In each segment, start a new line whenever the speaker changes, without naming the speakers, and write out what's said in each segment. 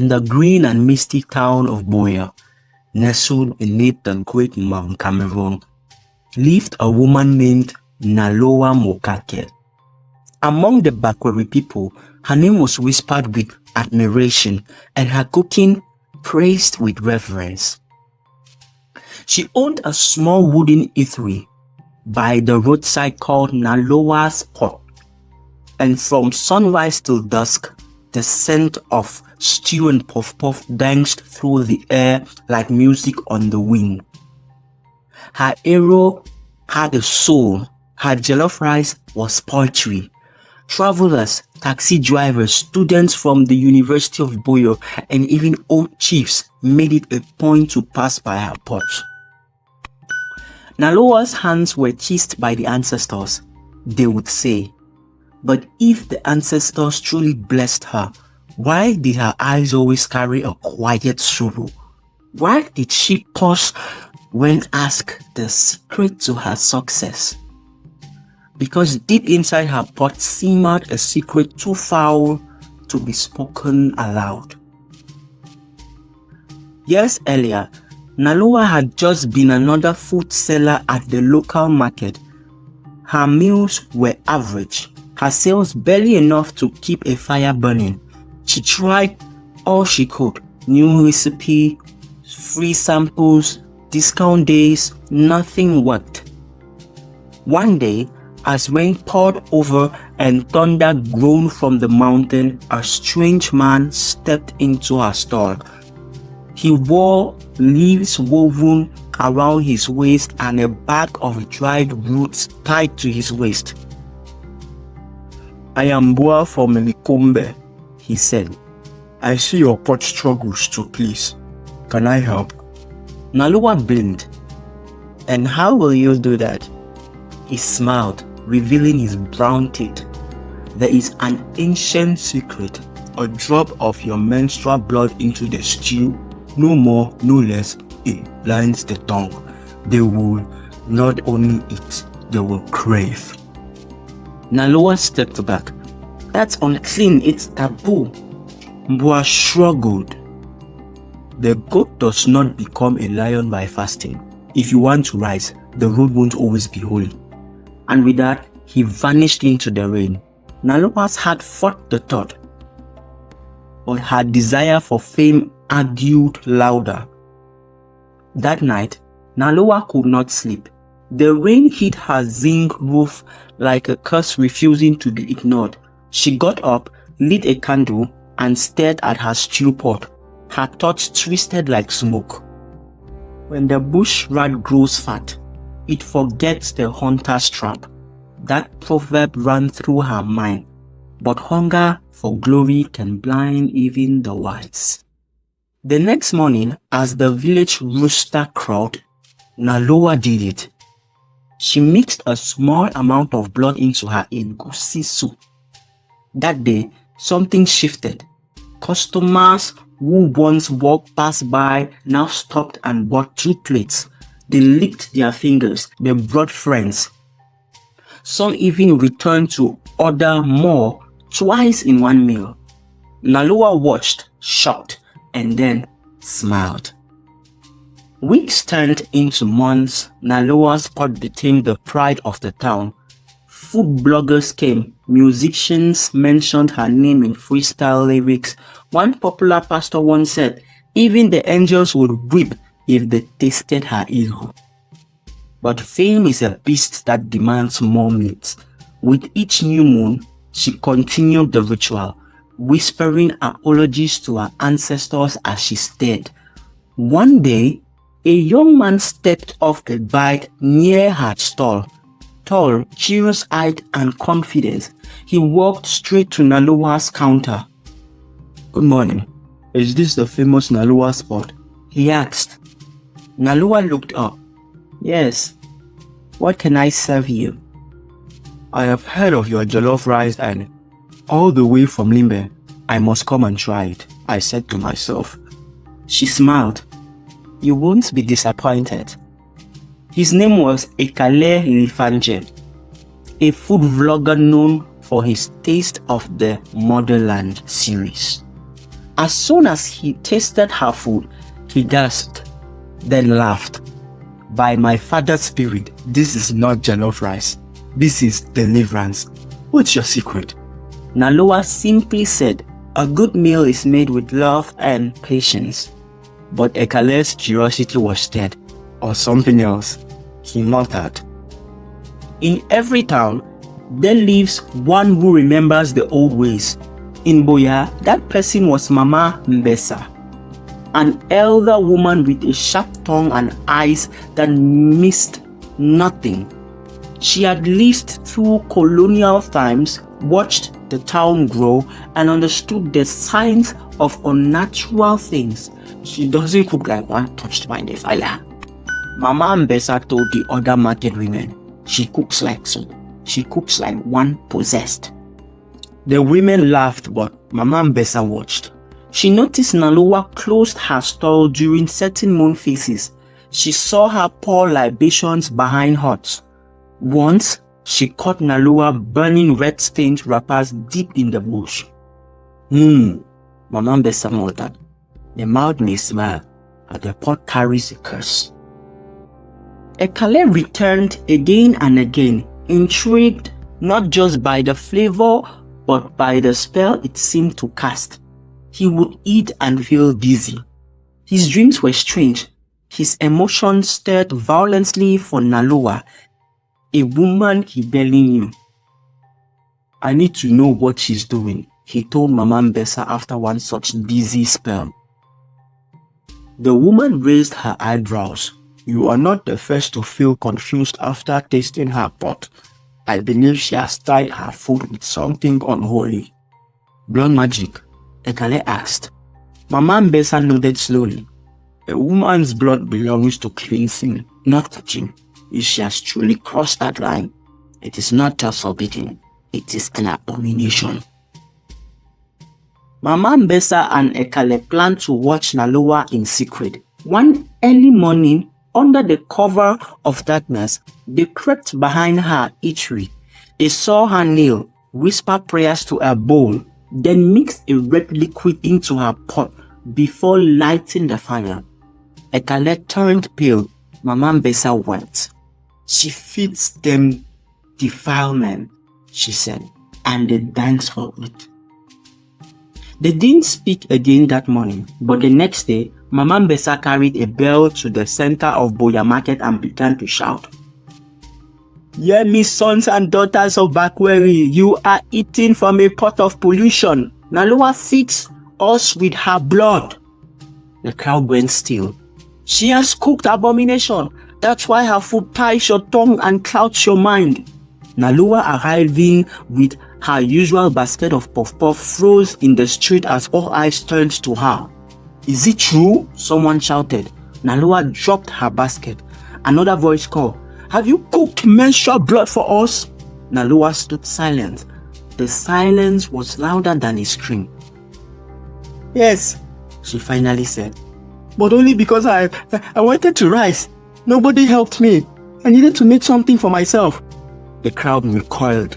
In the green and misty town of Buoya, nestled beneath the great Mount Cameroon, lived a woman named Naloa Mokake. Among the Bakweri people, her name was whispered with admiration and her cooking praised with reverence. She owned a small wooden eatery by the roadside called Naloa's Pot, and from sunrise till dusk, the scent of stew and puff-puff danced through the air like music on the wind. Her arrow had a soul, her jollof rice was poetry. Travelers, taxi drivers, students from the University of Buoya, and even old chiefs made it a point to pass by her pot. Naloa's hands were kissed by the ancestors, they would say. But if the ancestors truly blessed her, why did her eyes always carry a quiet sorrow? Why did she pause when asked the secret to her success? Because deep inside her pot simmered a secret too foul to be spoken aloud. Years earlier, Naloa had just been another food seller at the local market. Her meals were average, her sales barely enough to keep a fire burning. She tried all she could, new recipe, free samples, discount days, nothing worked. One day, as rain poured over and thunder groaned from the mountain, a strange man stepped into her stall. He wore leaves woven around his waist and a bag of dried roots tied to his waist. "I am Buoya from Likombe," he said. "I see your pot struggles too, please. Can I help?" Naloa blinked. "And how will you do that?" He smiled, revealing his brown teeth. "There is an ancient secret. A drop of your menstrual blood into the stew, no more, no less, it blinds the tongue. They will not only eat, they will crave." Naloa stepped back. "That's unclean, it's taboo." Buoya struggled. "The goat does not become a lion by fasting. If you want to rise, the road won't always be holy." And with that, he vanished into the rain. Naloa's heart fought the thought, but her desire for fame argued louder. That night, Naloa could not sleep. The rain hit her zinc roof like a curse refusing to be ignored. She got up, lit a candle, and stared at her stew pot. Her thoughts twisted like smoke. When the bush rat grows fat, it forgets the hunter's trap. That proverb ran through her mind. But hunger for glory can blind even the wise. The next morning, as the village rooster crowed, Naloa did it. She mixed a small amount of blood into her egusi soup. That day, something shifted. Customers who once walked past by now stopped and bought 2 plates. They licked their fingers. They brought friends. Some even returned to order more, twice in one meal. Naloa watched, shocked, and then smiled. Weeks turned into months. Naloa's pot became the pride of the town. Food bloggers came. Musicians mentioned her name in freestyle lyrics. One popular pastor once said, even the angels would weep if they tasted her ego. But fame is a beast that demands more meat. With each new moon, she continued the ritual, whispering apologies to her ancestors as she stared. One day, a young man stepped off the bike near her stall. Tall, curious-eyed, and confident, he walked straight to Naloa's counter. "Good morning. Is this the famous Naloa spot?" he asked. Naloa looked up. "Yes. What can I serve you?" "I have heard of your jollof rice and all the way from Limbe. I must come and try it," I said to myself. She smiled. "You won't be disappointed." His name was Ekale Lifanje, a food vlogger known for his Taste of the Motherland series. As soon as he tasted her food, he gasped, then laughed. By my father's spirit, this is not jollof rice. This is deliverance. What's your secret? Nalowa simply said, a good meal is made with love and patience. But Ekale's curiosity was stirred, or something else. He muttered. In every town, there lives one who remembers the old ways. In Buoya, that person was Mama Mbesa, an elder woman with a sharp tongue and eyes that missed nothing. She had lived through colonial times, watched the town grow, and understood the signs of unnatural things. She doesn't cook like one touched by the fire. Mama Mbesa told the other market women, she cooks like so. She cooks like one possessed. The women laughed, but Mama Mbesa watched. She noticed Nalowa closed her stall during certain moon phases. She saw her pour libations behind huts. Once, she caught Nalowa burning red-stained wrappers deep in the bush. Mama Mbesa muttered. The mouth may smile, but the pot carries a curse. Ekale returned again and again, intrigued not just by the flavor, but by the spell it seemed to cast. He would eat and feel dizzy. His dreams were strange. His emotions stirred violently for Nalowa, a woman he barely knew. I need to know what she's doing, he told Mama Mbesa after one such dizzy spell. The woman raised her eyebrows. You are not the first to feel confused after tasting her pot. I believe she has tied her food with something unholy. Blood magic? Ekale asked. Mama Mbesa nodded slowly. A woman's blood belongs to cleansing, not touching. If she has truly crossed that line, it is not just forbidden, it is an abomination. Mama Mbesa and Ekale planned to watch Nalowa in secret. One early morning, under the cover of darkness, they crept behind her eatery. They saw her kneel, whisper prayers to her bowl, then mix a red liquid into her pot before lighting the fire. Ekale turned pale. Mama Mbesa wept. She feeds them defilement, she said, and they thanks for it. They didn't speak again that morning, but the next day, Mama Mbesa carried a bell to the center of Buoya market and began to shout. Hear me, sons and daughters of Bakweri, you are eating from a pot of pollution. Nalowa feeds us with her blood. The crowd went still. She has cooked abomination. That's why her food ties your tongue and clouds your mind. Nalowa, arriving with her usual basket of puff-puff, froze in the street as all eyes turned to her. Is it true? Someone shouted. Nalowa dropped her basket. Another voice called, have you cooked menstrual blood for us? Nalowa stood silent. The silence was louder than a scream. Yes, she finally said. But only because I wanted to rise. Nobody helped me. I needed to make something for myself. The crowd recoiled.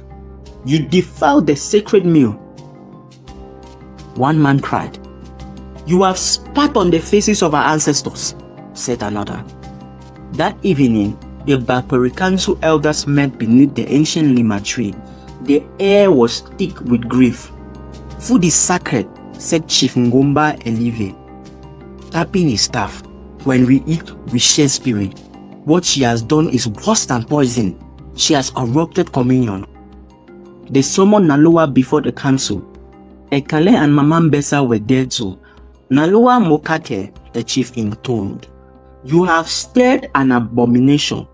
You defiled the sacred meal. One man cried. You have spat on the faces of our ancestors, said another. That evening, the Bakweri Council elders met beneath the ancient lima tree. The air was thick with grief. Food is sacred, said Chief Ngomba Elive, tapping his staff. When we eat, we share spirit. What she has done is worse than poison. She has corrupted communion. They summoned Nalowa before the council. Ekale and Mama Mbesa were there too. Nalowa Mokake, the chief, intoned, you have stirred an abomination.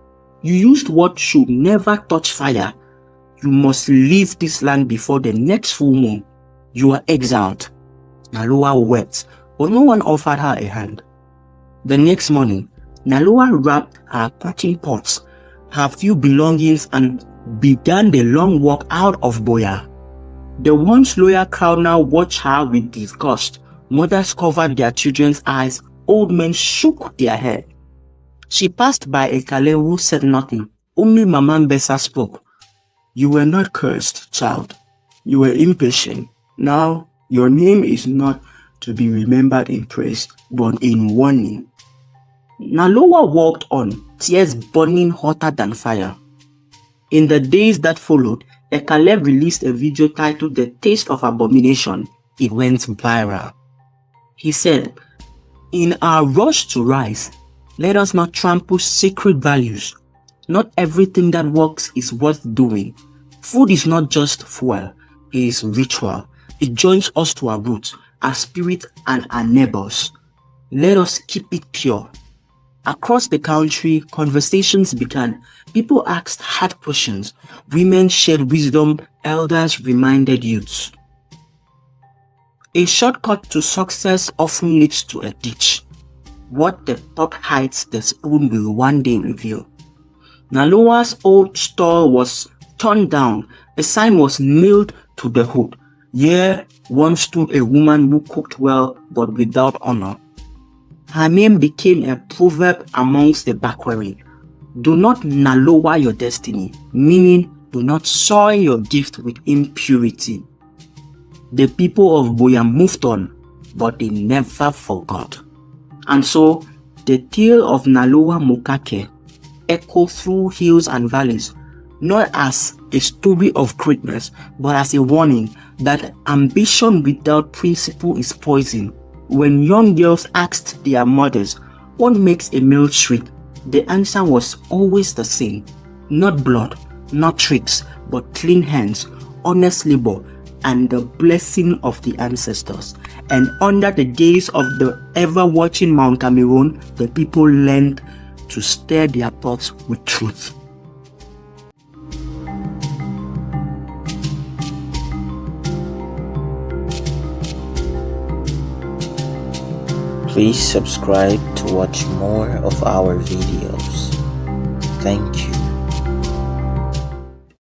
You used what should never touch fire. You must leave this land before the next full moon. You are exiled. Nalowa wept, but no one offered her a hand. The next morning, Nalowa wrapped her cooking pots, her few belongings, and began the long walk out of Buoya. The once loyal crowd now watched her with disgust. Mothers covered their children's eyes. Old men shook their head. She passed by Ekale, who said nothing. Only Mama Mbesa spoke. You were not cursed, child. You were impatient. Now, your name is not to be remembered in praise, but in warning. Nalowa walked on, tears burning hotter than fire. In the days that followed, Ekale released a video titled The Taste of Abomination. It went viral. He said, "In our rush to rise, let us not trample sacred values. Not everything that works is worth doing. Food is not just fuel, it is ritual. It joins us to our roots, our spirit, and our neighbors. Let us keep it pure." Across the country, conversations began. People asked hard questions. Women shared wisdom. Elders reminded youths. A shortcut to success often leads to a ditch. What the thought hides, the spoon will one day reveal. Nalowa's old store was torn down. A sign was nailed to the hood. Here once stood a woman who cooked well but without honor. Her name became a proverb amongst the Bakweri. Do not nalowa your destiny, meaning do not soil your gift with impurity. The people of Buoya moved on, but they never forgot. And so, the tale of Nalowa Mokake echoed through hills and valleys, not as a story of greatness, but as a warning that ambition without principle is poison. When young girls asked their mothers, "What makes a male shriek?" the answer was always the same. Not blood, not tricks, but clean hands, honest labor, and the blessing of the ancestors. And under the gaze of the ever-watching Mount Cameroon, the people learned to stir their thoughts with truth.
Please subscribe to watch more of our videos. Thank you.